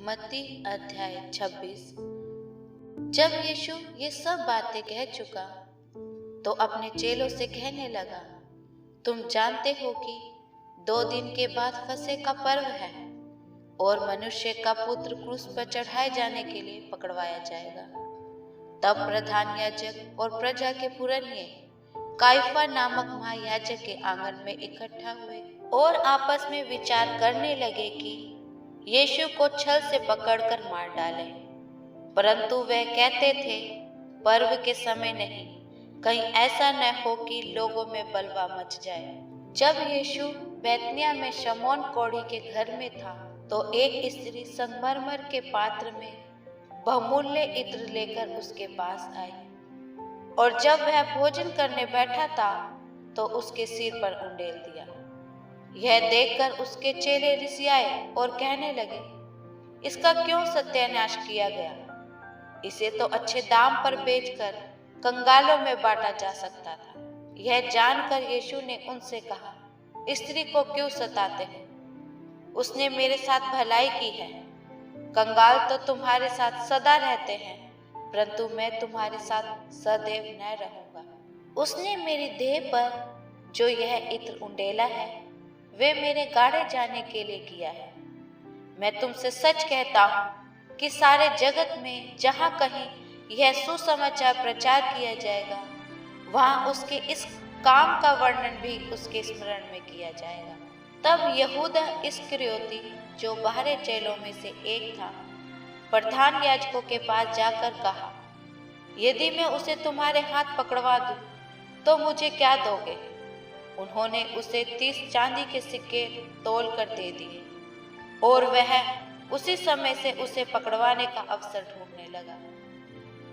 मत्ती अध्याय 26। जब यीशु ये सब बातें कह चुका तो अपने चेलों से कहने लगा, तुम जानते हो कि 2 दिन के बाद फसह का पर्व है और मनुष्य का पुत्र क्रूस पर चढ़ाए जाने के लिए पकड़वाया जाएगा। तब प्रधान याजक और प्रजा के पुरनिये काइफा नामक महायाजक के आंगन में इकट्ठा हुए और आपस में विचार करने लगे कि यीशु को छल से पकड़कर मार डालें। परंतु वे कहते थे, पर्व के समय नहीं, कहीं ऐसा न हो कि लोगों में बलवा मच जाए। जब यीशु बैतनिय्याह में शमौन कोढ़ी के घर में था तो एक स्त्री संगमरमर के पात्र में बहुमूल्य इत्र लेकर उसके पास आई, और जब वह भोजन करने बैठा था तो उसके सिर पर उंडेल दिया। यह देखकर उसके चेले रिसियाए और कहने लगे, इसका क्यों सत्यानाश किया गया? इसे तो अच्छे दाम पर बेचकर कंगालों में बांटा जा सकता था। यह जानकर यीशु ने उनसे कहा, स्त्री को क्यों सताते हैं? उसने मेरे साथ भलाई की है। कंगाल तो तुम्हारे साथ सदा रहते हैं, परंतु मैं तुम्हारे साथ सदैव न रहूंगा। उसने मेरी देह पर जो यह इत्र उंडेला है वे मेरे गाड़े जाने के लिए किया है। मैं तुमसे सच कहता हूँ कि सारे जगत में जहाँ कहीं यह सुसमाचार प्रचार किया जाएगा, वहाँ उसके इस काम का वर्णन भी उसके स्मरण में किया जाएगा। तब यहूदा इस्करियोती, जो 12 चेलों में से एक था, प्रधान याजकों के पास जाकर कहा, यदि मैं उसे तुम्हारे हाथ पकड़वा दूं तो मुझे क्या दोगे? उन्होंने उसे 30 चांदी के सिक्के तोल कर दे दिए और वह उसी समय से उसे पकड़वाने का अवसर ढूंढने लगा।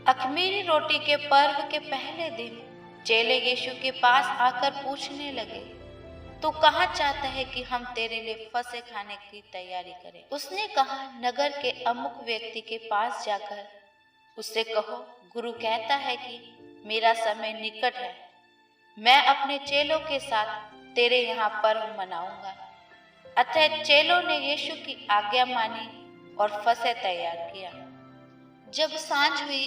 अख़मीरी रोटी के पर्व के पहले दिन चेले यीशु के पास आकर पूछने लगे, तू कहाँ चाहता है कि हम तेरे लिए फसह खाने की तैयारी करें? उसने कहा, नगर के अमुक व्यक्ति के पास जाकर उससे कहो, गुरु कहता है कि मेरा समय निकट है, मैं अपने चेलों के साथ तेरे यहाँ पर्व मनाऊंगा। अतः चेलों ने यीशु की आज्ञा मानी और फसह तैयार किया। जब सांझ हुई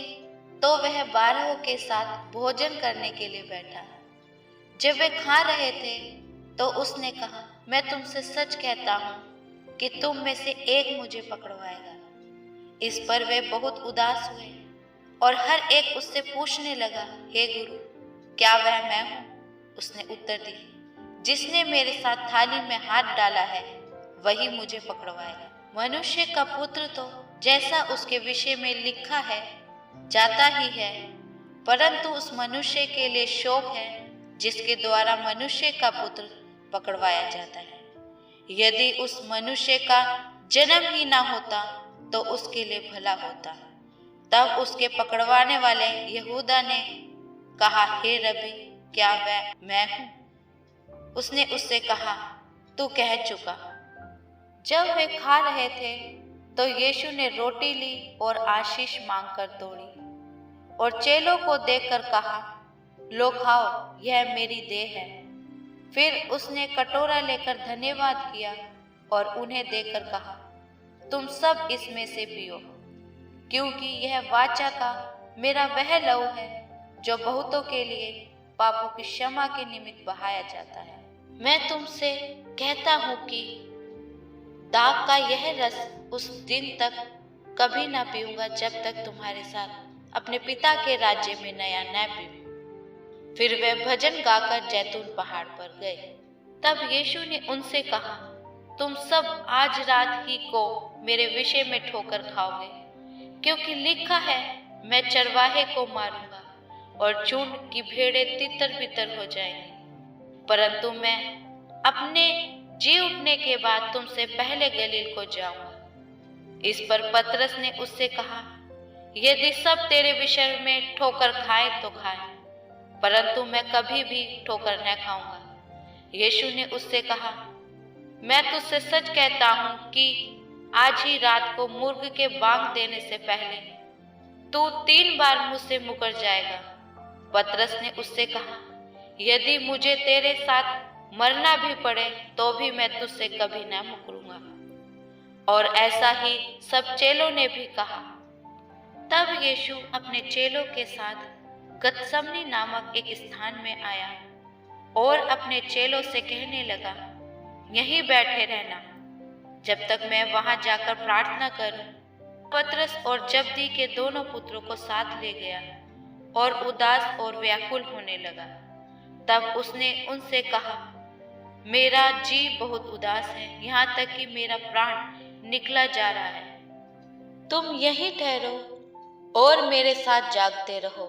तो वह 12 के साथ भोजन करने के लिए बैठा। जब वे खा रहे थे तो उसने कहा, मैं तुमसे सच कहता हूँ कि तुम में से एक मुझे पकड़वाएगा। इस पर वे बहुत उदास हुए और हर एक उससे पूछने लगा, हे गुरु, क्या वह मैं हूँ? उसने उत्तर दी, जिसने मेरे साथ थाली में हाथ डाला है वही मुझे पकड़वाएगा। मनुष्य का पुत्र तो जैसा उसके विषय में लिखा है जाता ही है, परंतु उस मनुष्य के लिए शोक है जिसके द्वारा मनुष्य का पुत्र पकड़वाया जाता है। यदि उस मनुष्य का जन्म ही ना होता तो उसके लिए भला होता। तब उसके पकड़वाने वाले यहूदा ने कहा, हे रबी, क्या वह मैं हूँ? उसने उससे कहा, तू कह चुका। जब वे खा रहे थे तो यीशु ने रोटी ली और आशीष मांगकर तोड़ी और चेलों को देकर कहा, लो खाओ, यह मेरी देह है। फिर उसने कटोरा लेकर धन्यवाद किया और उन्हें देकर कहा, तुम सब इसमें से पियो, क्योंकि यह वाचा का मेरा वह लहू है जो बहुतों के लिए पापों की क्षमा के निमित्त बहाया जाता है। मैं तुमसे कहता हूँ कि दाख का यह रस उस दिन तक कभी ना पीऊंगा जब तक तुम्हारे साथ अपने पिता के राज्य में नया न पीऊं। फिर वे भजन गाकर जैतून पहाड़ पर गए। तब यीशु ने उनसे कहा, तुम सब आज रात ही को मेरे विषय में ठोकर खाओगे, क्योंकि लिखा है, मैं चरवाहे को मारूंगा और झुंड की भेड़ें तितर बितर हो जाएंगी। परंतु मैं अपने जी उठने के बाद तुमसे पहले गलील को जाऊंगा। इस पर पतरस ने उससे कहा, यदि सब तेरे विषय में ठोकर खाए तो खाए, परंतु मैं कभी भी ठोकर न खाऊंगा। यीशु ने उससे कहा, मैं तुझसे सच कहता हूँ कि आज ही रात को मुर्ग के बांग देने से पहले तू 3 बार मुझसे मुकर जाएगा। पतरस ने उससे कहा, यदि मुझे तेरे साथ मरना भी पड़े तो भी मैं तुझसे कभी न मुकरूंगा। और ऐसा ही सब चेलों ने भी कहा। तब यीशु अपने चेलों के साथ गतसमनी नामक एक स्थान में आया और अपने चेलों से कहने लगा, यहीं बैठे रहना जब तक मैं वहां जाकर प्रार्थना करूं। पतरस और जब्दी के दोनों पुत्रों को साथ ले गया और उदास और व्याकुल होने लगा। तब उसने उनसे कहा, मेरा जी बहुत उदास है, यहाँ तक कि मेरा प्राण निकला जा रहा है। तुम यहीं ठहरो और मेरे साथ जागते रहो।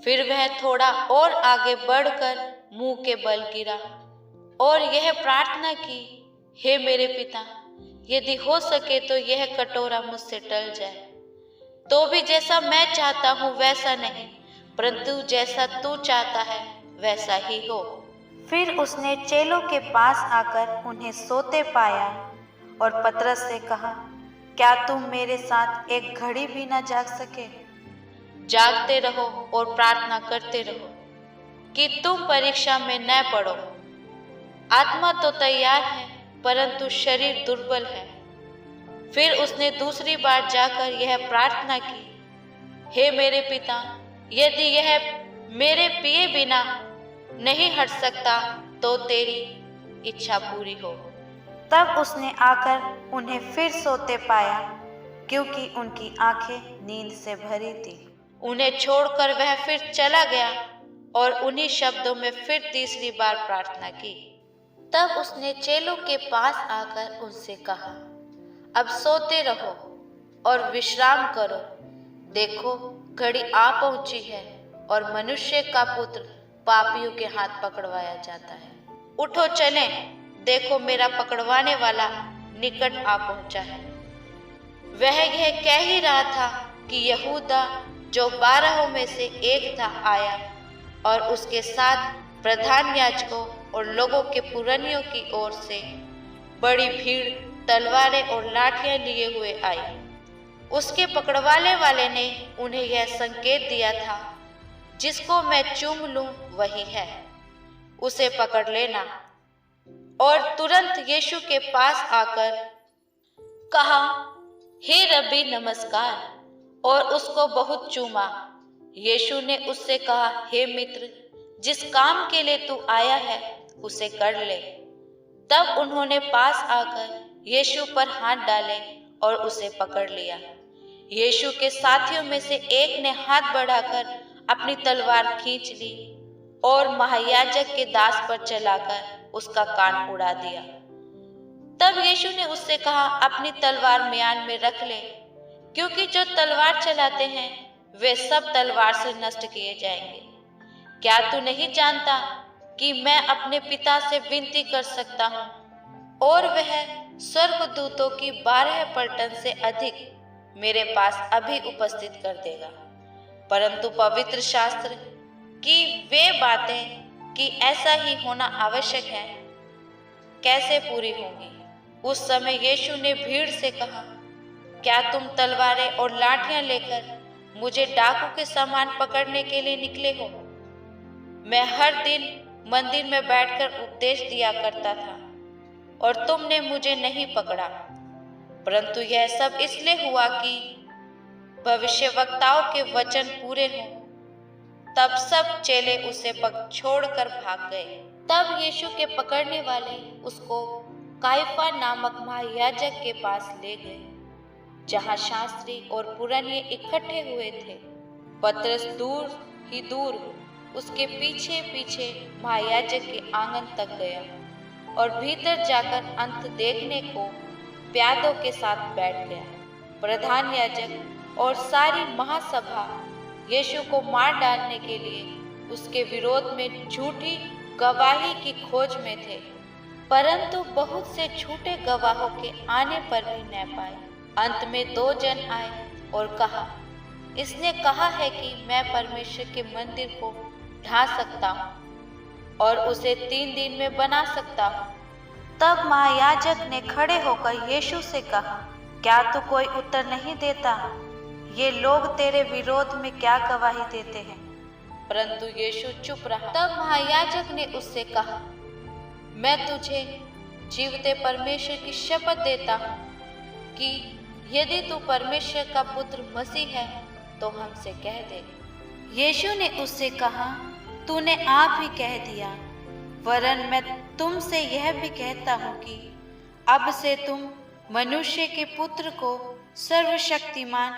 फिर वह थोड़ा और आगे बढ़कर मुंह के बल गिरा और यह प्रार्थना की, हे मेरे पिता, यदि हो सके तो यह कटोरा मुझसे टल जाए, तो भी जैसा मैं चाहता हूँ वैसा नहीं, परंतु जैसा तू चाहता है वैसा ही हो। फिर उसने चेलों के पास आकर उन्हें सोते पाया और पतरस से कहा, क्या तुम मेरे साथ एक घड़ी भी न जाग सके? जागते रहो और प्रार्थना करते रहो कि तुम परीक्षा में न पड़ो। आत्मा तो तैयार है परंतु शरीर दुर्बल है। फिर उसने दूसरी बार जाकर यह प्रार्थना की, हे मेरे पिता, यदि यह मेरे पिए बिना नहीं हट सकता तो तेरी इच्छा पूरी हो। तब उसने आकर उन्हें फिर सोते पाया, क्योंकि उनकी आंखें नींद से भरी थी। उन्हें छोड़कर वह फिर चला गया और उन्हीं शब्दों में फिर तीसरी बार प्रार्थना की। तब उसने चेलों के पास आकर उनसे कहा, अब सोते रहो और विश्राम करो। देखो, घड़ी आ पहुंची है और मनुष्य का पुत्र पापियों के हाथ पकड़वाया जाता है। उठो चलें, देखो मेरा पकड़वाने वाला निकट आ पहुंचा है। वह यह कह ही रहा था कि यहूदा जो 12 में से एक था आया और उसके साथ प्रधान याजकों और लोगों के पुरनियों की ओर से बड़ी भीड़ तलवारें और लाठियां लिए हुए आई। उसके पकड़वाने वाले ने उन्हें यह संकेत दिया था, जिसको मैं चूम लूं वही है, उसे पकड़ लेना। और तुरंत यीशु के पास आकर कहा, हे रब्बी नमस्कार, और उसको बहुत चूमा। यीशु ने उससे कहा, हे मित्र, जिस काम के लिए तू आया है उसे कर ले। तब उन्होंने पास आकर यीशु पर हाथ डाले और उसे पकड़ लिया। यीशु के साथियों में से एक ने हाथ बढ़ाकर अपनी तलवार खींच ली और महायाजक के दास पर चलाकर उसका कान उड़ा दिया। तब यीशु ने उससे कहा, अपनी तलवार म्यान में रख ले, क्योंकि जो तलवार चलाते हैं वे सब तलवार से नष्ट किए जाएंगे। क्या तू नहीं जानता कि मैं अपने पिता से विनती कर सकता हूँ और वह स्वर्गदूतों की 12 पलटन से अधिक मेरे पास अभी उपस्थित कर देगा। परंतु पवित्र शास्त्र की वे बातें कि ऐसा ही होना आवश्यक है कैसे पूरी होंगी? उस समय यीशु ने भीड़ से कहा, क्या तुम तलवारें और लाठियां लेकर मुझे डाकू के समान पकड़ने के लिए निकले हो? मैं हर दिन मंदिर में बैठकर उपदेश दिया करता था और तुमने मुझे नहीं पकड़ा, परंतु यह सब इसलिए हुआ कि भविष्यवक्ताओं के वचन पूरे हों। तब सब चेले उसे छोड़कर भाग गए। तब यीशु के पकड़ने वाले उसको काइफा नामक महायाजक के पास ले गए, जहां शास्त्री और पुरनिये इकट्ठे हुए थे। पतरस दूर ही दूर उसके पीछे पीछे महायाजक के आंगन तक गया और भीतर जाकर अंत देखने को प्यादों के साथ बैठ गया। प्रधान याजक और सारी महासभा यीशु को मार डालने के लिए उसके विरोध में झूठी गवाही की खोज में थे, परंतु बहुत से झूठे गवाहों के आने पर भी न पाए। अंत में 2 जन आए और कहा, इसने कहा है कि मैं परमेश्वर के मंदिर को ढा सकता हूँ और उसे 3 दिन में बना सकता हूँ। तब महायाजक ने खड़े होकर यीशु से कहा, क्या तू कोई उत्तर नहीं देता? ये लोग तेरे विरोध में क्या गवाही देते हैं? परंतु यीशु चुप रहा। तब महायाजक ने उससे कहा, मैं तुझे जीवते परमेश्वर की शपथ देता हूँ कि यदि तू परमेश्वर का पुत्र मसीह है तो हमसे कह दे। यीशु ने उससे कहा, तूने आप ही कह दिया, वरन मैं तुमसे यह भी कहता हूँ कि अब से तुम मनुष्य के पुत्र को सर्वशक्तिमान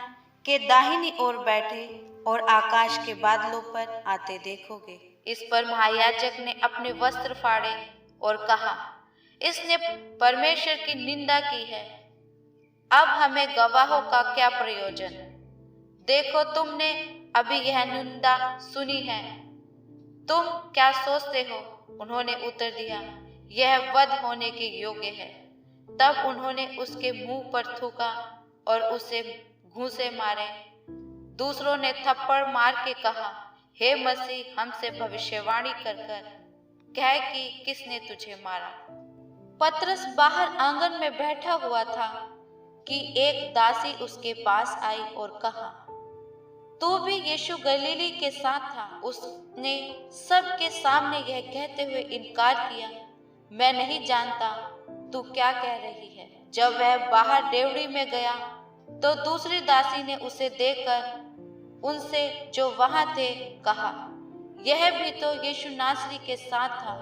के दाहिनी ओर बैठे और आकाश के बादलों पर आते देखोगे। इस पर महायाजक ने अपने वस्त्र फाड़े और कहा, इसने परमेश्वर की निंदा की है। अब हमें गवाहों का क्या प्रयोजन? देखो, तुमने अभी यह निंदा सुनी है, तुम क्या सोचते हो? उन्होंने उत्तर दिया, यह वध होने के योग्य है। तब उन्होंने उसके मुंह पर थूका और उसे घूंसे मारे। दूसरों ने थप्पड़ मार के कहा, हे मसीह, हमसे भविष्यवाणी कर कह कि किसने तुझे मारा। पतरस बाहर आंगन में बैठा हुआ था कि एक दासी उसके पास आई और कहा, तू भी यीशु गलीली के साथ था। उसने सबके सामने यह कहते हुए इनकार किया, मैं नहीं जानता, तू क्या कह रही है। जब वह बाहर डेवढ़ी में गया तो दूसरी दासी ने उसे देखकर उनसे जो वहां थे कहा, यह भी तो यीशु नासरी के साथ था।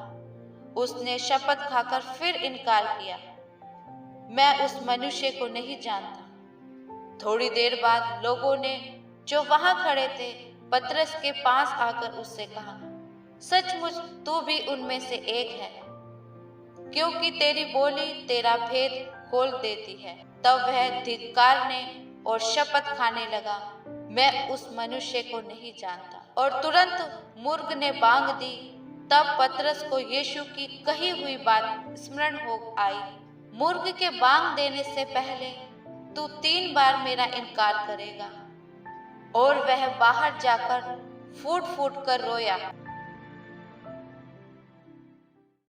उसने शपथ खाकर फिर इनकार किया, मैं उस मनुष्य को नहीं जानता। थोड़ी देर बाद लोगों ने जो वहां खड़े थे पतरस के पास आकर उससे कहा, सचमुच तू भी उनमें से एक है, क्योंकि तेरी बोली तेरा भेद खोल देती है। तब वह धिक्कारने और शपथ खाने लगा, मैं उस मनुष्य को नहीं जानता। और तुरंत मुर्ग ने बांग दी। तब पतरस को यीशु की कही हुई बात स्मरण हो आई, मुर्ग के बांग देने से पहले तू 3 बार मेरा इनकार करेगा। और वह बाहर जाकर फूट फूट कर रोया।